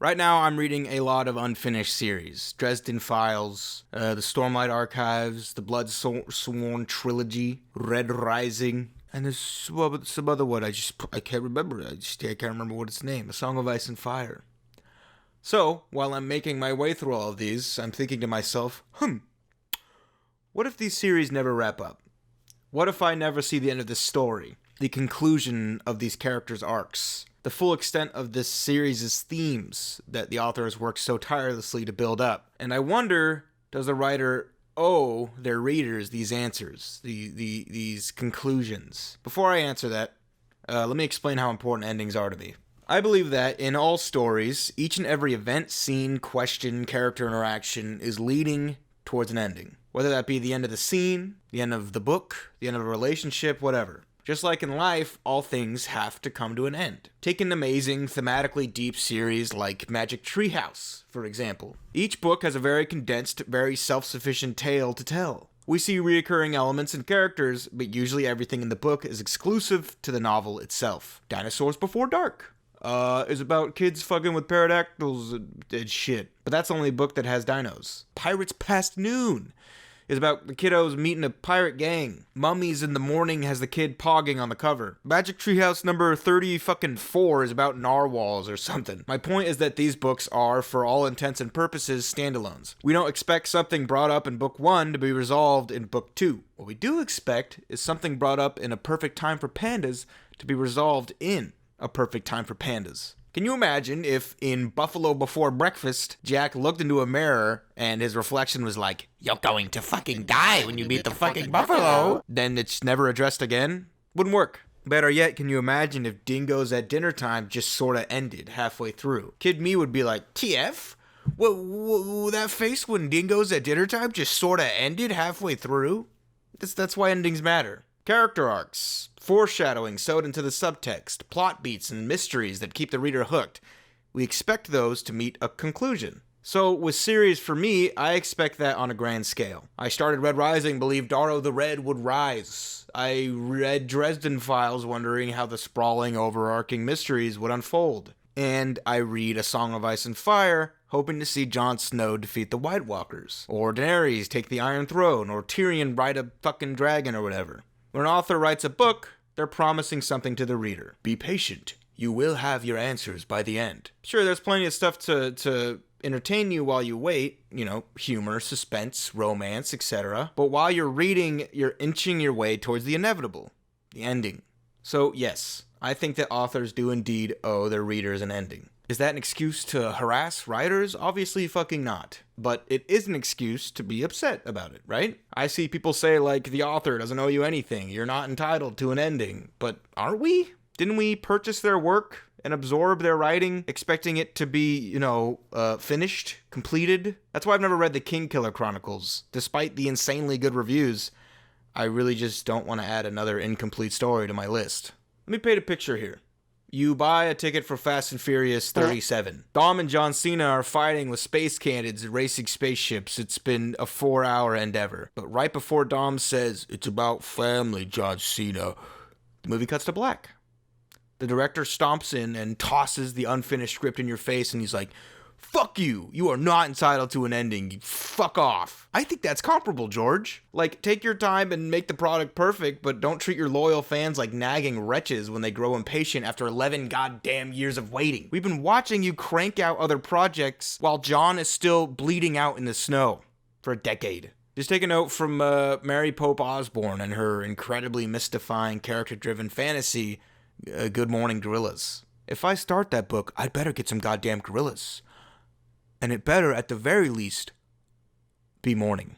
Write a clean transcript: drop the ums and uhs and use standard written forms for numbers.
Right now, I'm reading a lot of unfinished series. Dresden Files, the Stormlight Archives, the Blood Sworn Trilogy, Red Rising, and there's some other one I can't remember. I can't remember what its name. A Song of Ice and Fire. So, while I'm making my way through all of these, I'm thinking to myself, what if these series never wrap up? What if I never see the end of this story? The conclusion of these characters' arcs? The full extent of this series' themes that the author has worked so tirelessly to build up? And I wonder, does the writer owe their readers these answers, these conclusions? Before I answer that, let me explain how important endings are to me. I believe that in all stories, each and every event, scene, question, character interaction is leading towards an ending. Whether that be the end of the scene, the end of the book, the end of a relationship, whatever. Just like in life, all things have to come to an end. Take an amazing, thematically deep series like Magic Treehouse, for example. Each book has a very condensed, very self-sufficient tale to tell. We see recurring elements and characters, but usually everything in the book is exclusive to the novel itself. Dinosaurs Before Dark is about kids fucking with pterodactyls and shit. But that's the only book that has dinos. Pirates Past Noon is about the kiddos meeting a pirate gang. Mummies in the Morning has the kid pogging on the cover. Magic Treehouse number 34 is about narwhals or something. My point is that these books are, for all intents and purposes, standalones. We don't expect something brought up in book 1 to be resolved in book 2. What we do expect is something brought up in A Perfect Time for Pandas to be resolved in A Perfect Time for Pandas. Can you imagine if in Buffalo Before Breakfast, Jack looked into a mirror and his reflection was like, "You're going to fucking die when you meet the fucking buffalo"? Then it's never addressed again? Wouldn't work. Better yet, can you imagine if Dingoes at Dinner Time just sorta ended halfway through? Kid me would be like, TF? That face when Dingoes at Dinner Time just sorta ended halfway through? That's why endings matter. Character arcs, foreshadowing sewed into the subtext, plot beats and mysteries that keep the reader hooked. We expect those to meet a conclusion. So with series, for me, I expect that on a grand scale. I started Red Rising, believed Darrow the Red would rise. I read Dresden Files wondering how the sprawling, overarching mysteries would unfold. And I read A Song of Ice and Fire, hoping to see Jon Snow defeat the White Walkers, or Daenerys take the Iron Throne, or Tyrion ride a fucking dragon or whatever. When an author writes a book, they're promising something to the reader. Be patient. You will have your answers by the end. Sure, there's plenty of stuff to entertain you while you wait. You know, humor, suspense, romance, etc. But while you're reading, you're inching your way towards the inevitable. The ending. So, yes, I think that authors do indeed owe their readers an ending. Is that an excuse to harass writers? Obviously fucking not. But it is an excuse to be upset about it, right? I see people say, like, the author doesn't owe you anything. You're not entitled to an ending. But aren't we? Didn't we purchase their work and absorb their writing, expecting it to be, finished, completed? That's why I've never read the Kingkiller Chronicles. Despite the insanely good reviews, I really just don't want to add another incomplete story to my list. Let me paint a picture here. You buy a ticket for Fast and Furious 37. Dom and John Cena are fighting with space cannons and racing spaceships. It's been a 4-hour endeavor. But right before Dom says, "It's about family, John Cena," the movie cuts to black. The director stomps in and tosses the unfinished script in your face, and he's like, "Fuck you! You are not entitled to an ending. You fuck off." I think that's comparable, George. Like, take your time and make the product perfect, but don't treat your loyal fans like nagging wretches when they grow impatient after 11 goddamn years of waiting. We've been watching you crank out other projects while John is still bleeding out in the snow for a decade. Just take a note from Mary Pope Osborne and her incredibly mystifying, character-driven fantasy, Good Morning Gorillas. If I start that book, I'd better get some goddamn gorillas. And it better, at the very least, be morning.